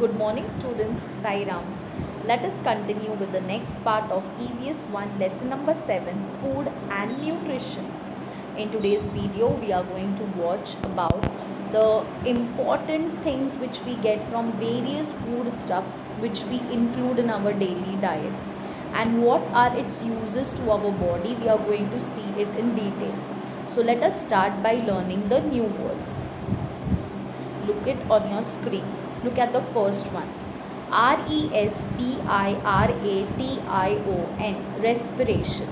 Good morning, students. Sai Ram. Let us continue with the next part of EVS 1 lesson number 7, food and nutrition. In today's video, we are going to watch about the important things which we get from various foodstuffs which we include in our daily diet, and what are its uses to our body. We are going to see it in detail. So let us start by learning the new words. Look it on your screen. Look at the first one. Respiration. Respiration.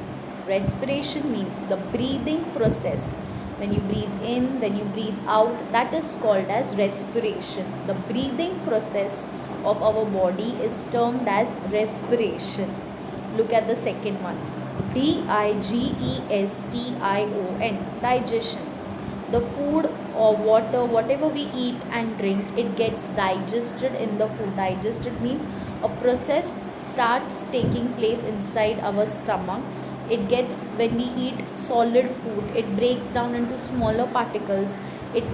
Respiration means the breathing process. When you breathe in, when you breathe out, that is called as respiration. The breathing process of our body is termed as respiration. Look at the second one. Digestion. Digestion. The food or water, whatever we eat and drink, it gets digested in the food. Digested means a process starts taking place inside our stomach. It gets, when we eat solid food, it breaks down into smaller particles. It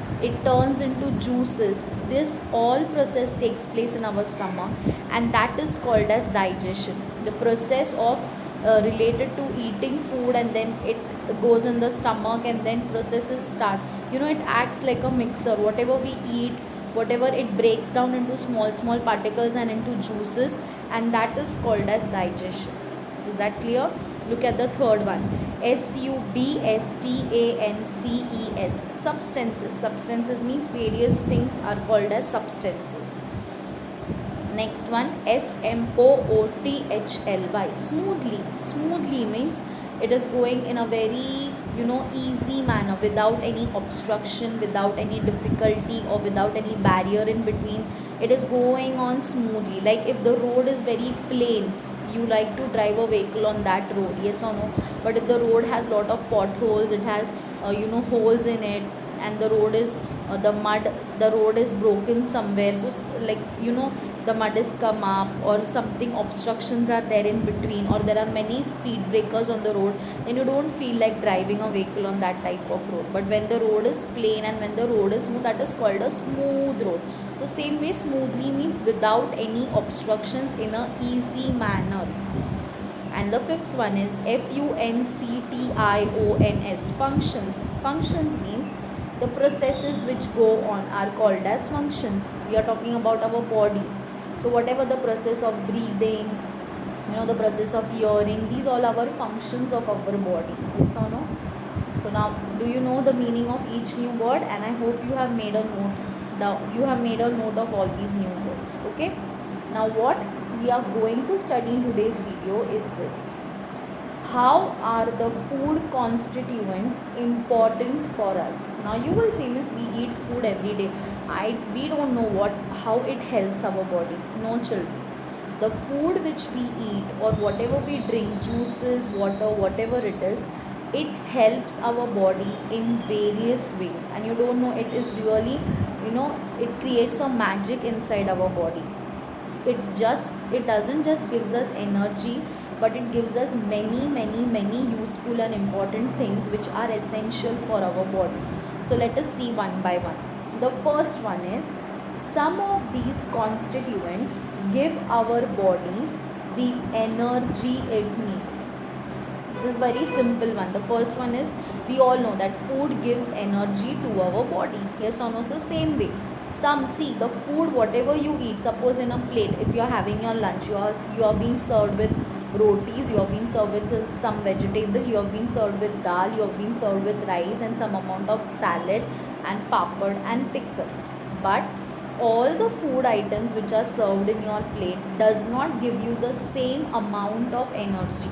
turns into juices. This all process takes place in our stomach, and that is called as digestion. The process of related to eating food, and then it goes in the stomach, and then processes start. It acts like a mixer. Whatever we eat, whatever, it breaks down into small particles and into juices, and that is called as digestion. Is that clear? Look at the third one. Substances. Substances means various things are called as substances. Next one, smoothly. Smoothly means it is going in a very easy manner, without any obstruction, without any difficulty, or without any barrier in between. It is going on smoothly. Like if the road is very plain, you like to drive a vehicle on that road, yes or no? But if the road has lot of potholes, it has holes in it, and the road is the road is broken somewhere, so the mud is come up, or something, obstructions are there in between, or there are many speed breakers on the road, then you don't feel like driving a vehicle on that type of road. But when the road is plain and when the road is smooth, that is called a smooth road. So same way, smoothly means without any obstructions, in a easy manner. And the fifth one is functions. Functions means the processes which go on are called as functions. We are talking about our body. So whatever the process of breathing, the process of hearing, these all are functions of our body. Yes or no? So now, do you know the meaning of each new word? And I hope you have made a note. You have made a note of all these new words. Okay. Now what we are going to study in today's video is this. How are the food constituents important for us? Now you will say, Miss, we eat food every day. We don't know how it helps our body. No, children. The food which we eat, or whatever we drink, juices, water, whatever it is, it helps our body in various ways. And you don't know, it is really, it creates a magic inside our body. It doesn't just gives us energy, but it gives us many useful and important things which are essential for our body. So let us see one by one. The first one is, some of these constituents give our body the energy it needs. This is very simple one. The first one is, we all know that food gives energy to our body. Yes or no? So same way, the food, whatever you eat, suppose in a plate, if you are having your lunch, you are being served with rotis, you are being served with some vegetable, you are being served with dal, you are being served with rice and some amount of salad and papad and pickle. But all the food items which are served in your plate does not give you the same amount of energy.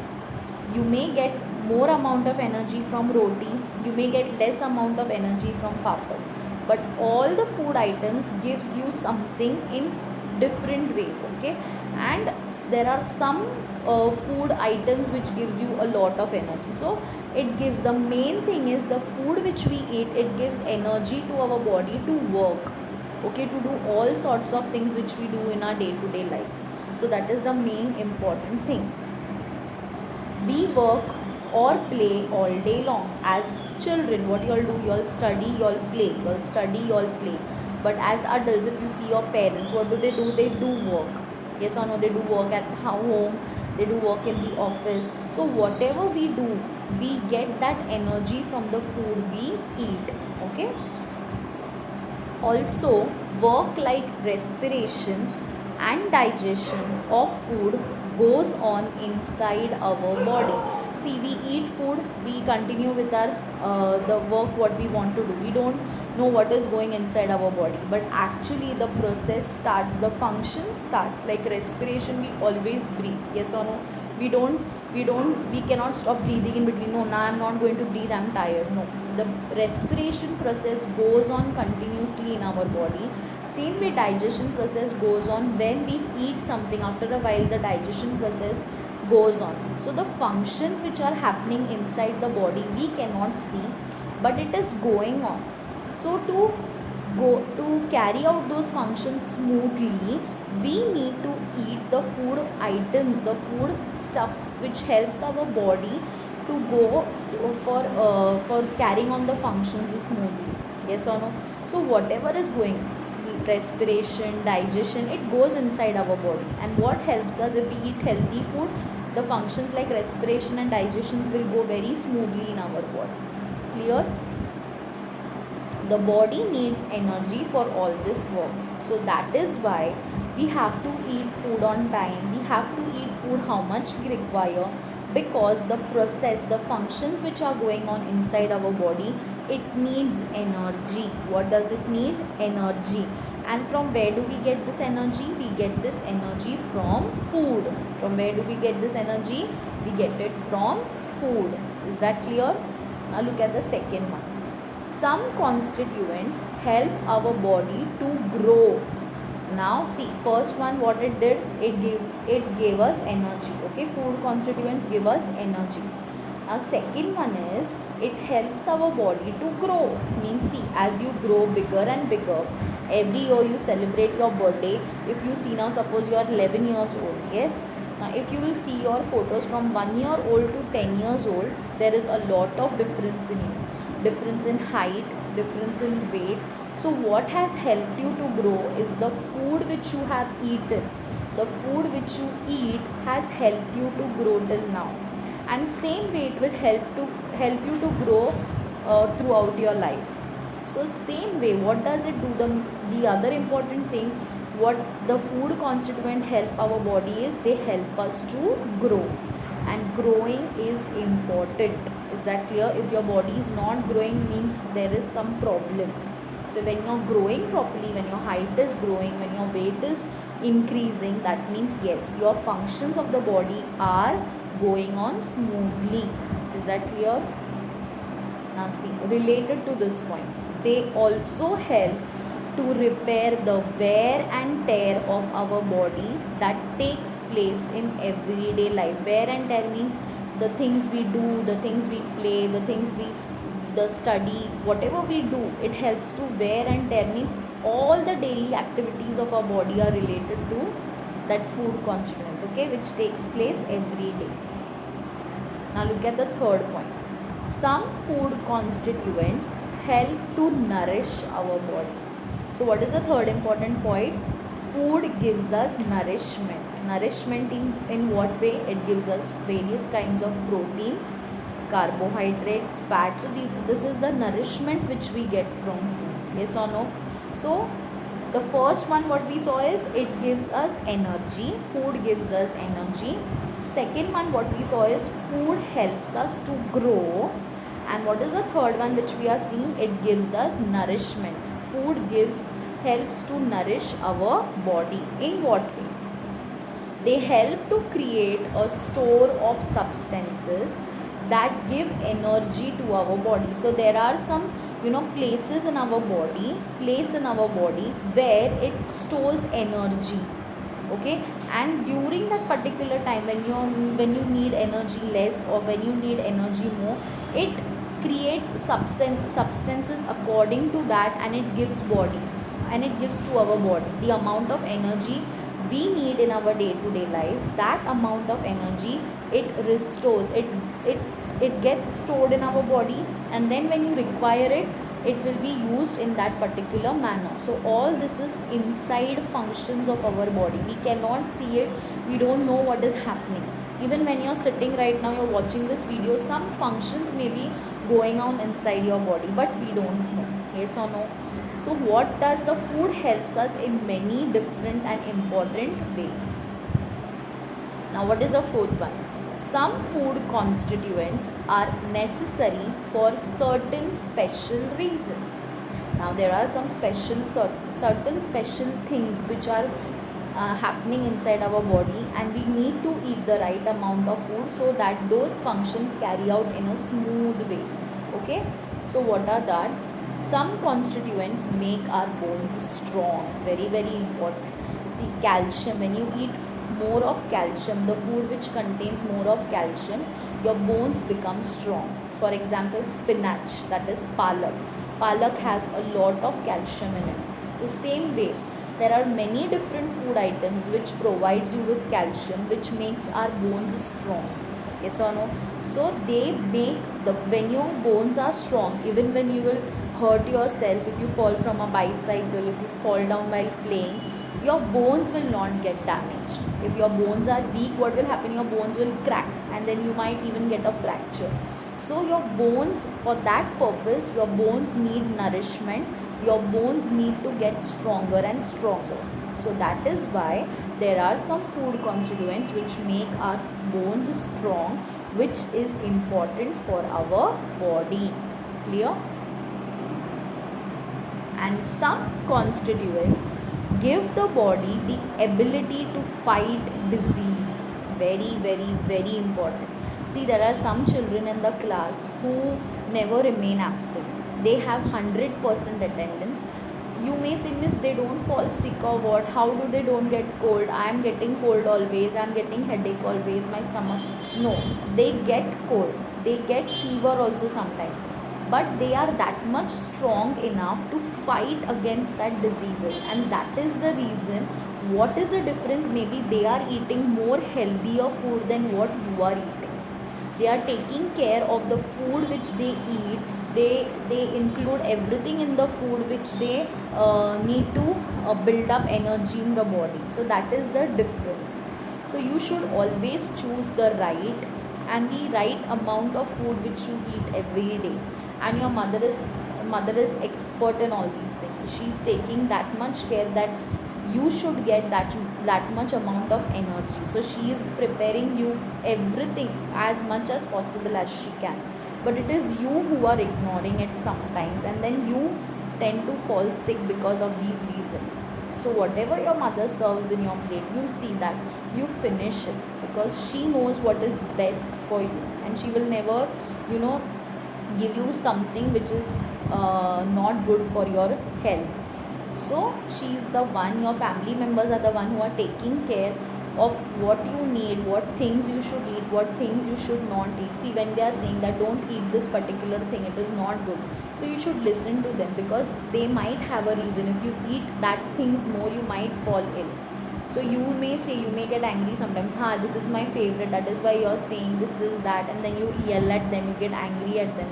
You may get more amount of energy from roti, you may get less amount of energy from papad, but all the food items gives you something in different ways. Okay. And there are some food items which gives you a lot of energy. So it gives, the main thing is, the food which we eat, it gives energy to our body to work, okay, to do all sorts of things which we do in our day-to-day life. So that is the main important thing. We work or play all day long. As children, what you all do? You all study, you all play. You all study, you all play. But as adults, if you see your parents, what do? They do work. Yes or no? They do work at home, they do work in the office. So whatever we do, we get that energy from the food we eat. Okay. Also, work like respiration and digestion of food goes on inside our body. See, we eat food, we continue with our the work what we want to do. We don't know what is going inside our body, but actually the process starts, the function starts. Like respiration, we always breathe. Yes or no? We cannot stop breathing in between. No, now I'm not going to breathe, I'm tired. No, the respiration process goes on continuously in our body. Same way digestion process goes on. When we eat something, after a while the digestion process goes on. So the functions which are happening inside the body we cannot see, but it is going on. So to carry out those functions smoothly, we need to eat the food items, the food stuffs which helps our body to go for carrying on the functions smoothly. Yes or no? So whatever is going, respiration, digestion, it goes inside our body. And what helps us, if we eat healthy food, the functions like respiration and digestions will go very smoothly in our body. Clear? The body needs energy for all this work. So that is why we have to eat food on time. We have to eat food how much we require, because the process, the functions which are going on inside our body, it needs energy. What does it need? Energy. And from where do we get this energy? We get this energy from food. From where do we get this energy? We get it from food. Is that clear? Now look at the second one. Some constituents help our body to grow. Now see, first one, what it did, it gave us energy. Okay, food constituents give us energy. Now second one is, it helps our body to grow. Means see, as you grow bigger and bigger, every year you celebrate your birthday. If you see now, suppose you are 11 years old. Yes. Now if you will see your photos from 1 year old to 10 years old, there is a lot of difference in you. Difference in height, difference in weight. So what has helped you to grow is the food which you have eaten. The food which you eat has helped you to grow till now. And same way it will help you to grow throughout your life. So same way, what does it do? The other important thing, what the food constituent help our body is, they help us to grow. And growing is important. Is that clear? If your body is not growing, means there is some problem. So when you're growing properly, when your height is growing, when your weight is increasing, that means yes, your functions of the body are going on smoothly. Is that clear? Now see, related to this point, they also help to repair the wear and tear of our body that takes place in everyday life. Wear and tear means the things we do, the things we play, the study, whatever we do, it helps to wear and tear. Means all the daily activities of our body are related to that food constituents, okay, which takes place every day. Now look at the third point. Some food constituents help to nourish our body. So what is the third important point? Food gives us nourishment. Nourishment in what way? It gives us various kinds of proteins, carbohydrates, fat. So this is the nourishment which we get from food. Yes or no? So the first one what we saw is, it gives us energy. Food gives us energy. Second one what we saw is, food helps us to grow. And what is the third one which we are seeing? It gives us nourishment. Food helps to nourish our body. In what way? They help to create a store of substances that give energy to our body. So there are some places in our body where it stores energy. Okay, and during that particular time when you need energy less or when you need energy more, it creates substances according to that, and it gives to our body the amount of energy we need in our day-to-day life. That amount of energy it restores, it gets stored in our body, and then when you require it, it will be used in that particular manner. So all this is inside functions of our body. We cannot see it, we don't know what is happening. Even when you're sitting right now, you're watching this video, some functions may be going on inside your body, but we don't know. Yes or no? So what does the food helps us in many different and important way. Now what is the fourth one? Some food constituents are necessary for certain special reasons. Now there are some certain special things which are happening inside our body, and we need to eat the right amount of food so that those functions carry out in a smooth way. Okay, so what are that? Some constituents make our bones strong, very very important. See, calcium, when you eat more of calcium, the food which contains more of calcium, your bones become strong. For example, spinach, that is palak has a lot of calcium in it. So same way, there are many different food items which provides you with calcium, which makes our bones strong. Yes or no? So they make when your bones are strong, even when you will hurt yourself, if you fall from a bicycle, if you fall down while playing, your bones will not get damaged. If your bones are weak, what will happen? Your bones will crack, and then you might even get a fracture. So your bones, for that purpose, your bones need nourishment, your bones need to get stronger and stronger. So that is why there are some food constituents which make our bones strong, which is important for our body. Clear? And some constituents give the body the ability to fight disease. Very very very important. See, there are some children in the class who never remain absent. They have 100% attendance. You may say, miss, they don't fall sick or what? How do they don't get cold? I am getting cold always, I am getting headache always, my stomach. No, they get cold, they get fever also sometimes, but they are that much strong enough to fight against that diseases. And that is the reason, what is the difference? Maybe they are eating more healthier food than what you are eating. They are taking care of the food which they eat. They include everything in the food which they need to build up energy in the body. So that is the difference. So you should always choose the right and the right amount of food which you eat every day. And your mother is expert in all these things. She is taking that much care that you should get that much amount of energy. So she is preparing you everything as much as possible as she can, but it is you who are ignoring it sometimes, and then you tend to fall sick because of these reasons. So whatever your mother serves in your plate, you see that you finish it, because she knows what is best for you, and she will never give you something which is not good for your health. So she is the one, your family members are the one who are taking care of what you need, what things you should eat, what things you should not eat. See, when they are saying that don't eat this particular thing, it is not good, so you should listen to them, because they might have a reason. If you eat that things more, you might fall ill. So you may say, you may get angry sometimes, this is my favorite, that is why you are saying this is that, and then you yell at them, you get angry at them.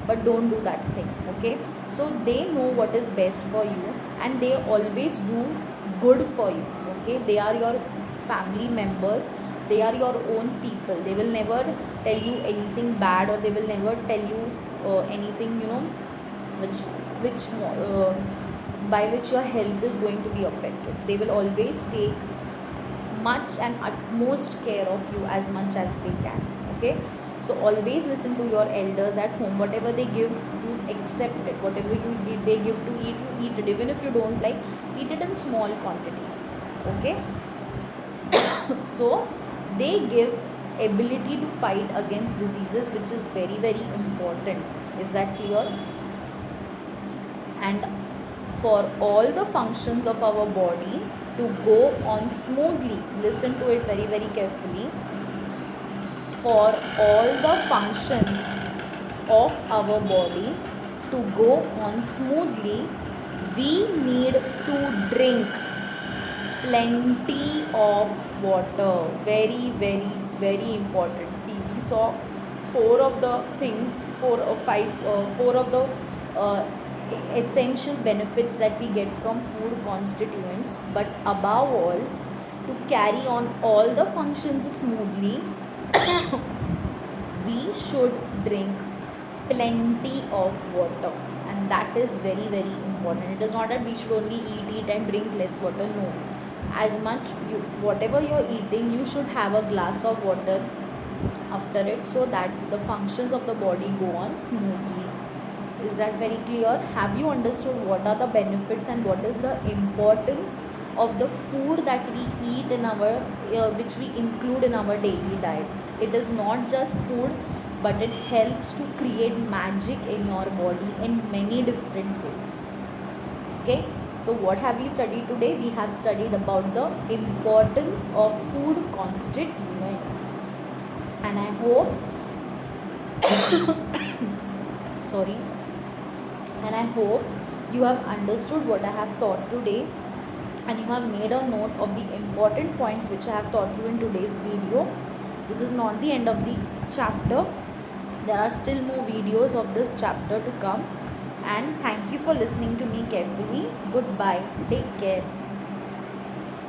But don't do that thing, okay? So they know what is best for you, and they always do good for you, okay? They are your family members, they are your own people. They will never tell you anything bad, or they will never tell you anything which by which your health is going to be affected. They will always take much and utmost care of you as much as they can, okay? So always listen to your elders at home. Whatever they give, you accept it. Whatever they give to eat, you eat it. Even if you don't like, eat it in small quantity, okay? So they give ability to fight against diseases, which is very very important. Is that clear? And for all the functions of our body to go on smoothly, listen to it very very carefully. For all the functions of our body to go on smoothly, we need to drink plenty of water. Very very very important. See, we saw four of the essential benefits that we get from food constituents, but above all, to carry on all the functions smoothly, we should drink plenty of water, and that is very very important. It is not that we should only eat and drink less water. No, as much you, whatever you're eating, you should have a glass of water after it, so that the functions of the body go on smoothly. Is that very clear? Have you understood what are the benefits and what is the importance of the food that we eat in our which we include in our daily diet? It is not just food, but it helps to create magic in your body in many different ways. Okay, so what have we studied today? We have studied about the importance of food constituents, and I hope sorry, and I hope you have understood what I have taught today, and you have made a note of the important points which I have taught you in today's video. This is not the end of the chapter. There are still more videos of this chapter to come, and thank you for listening to me carefully. Goodbye. Take care.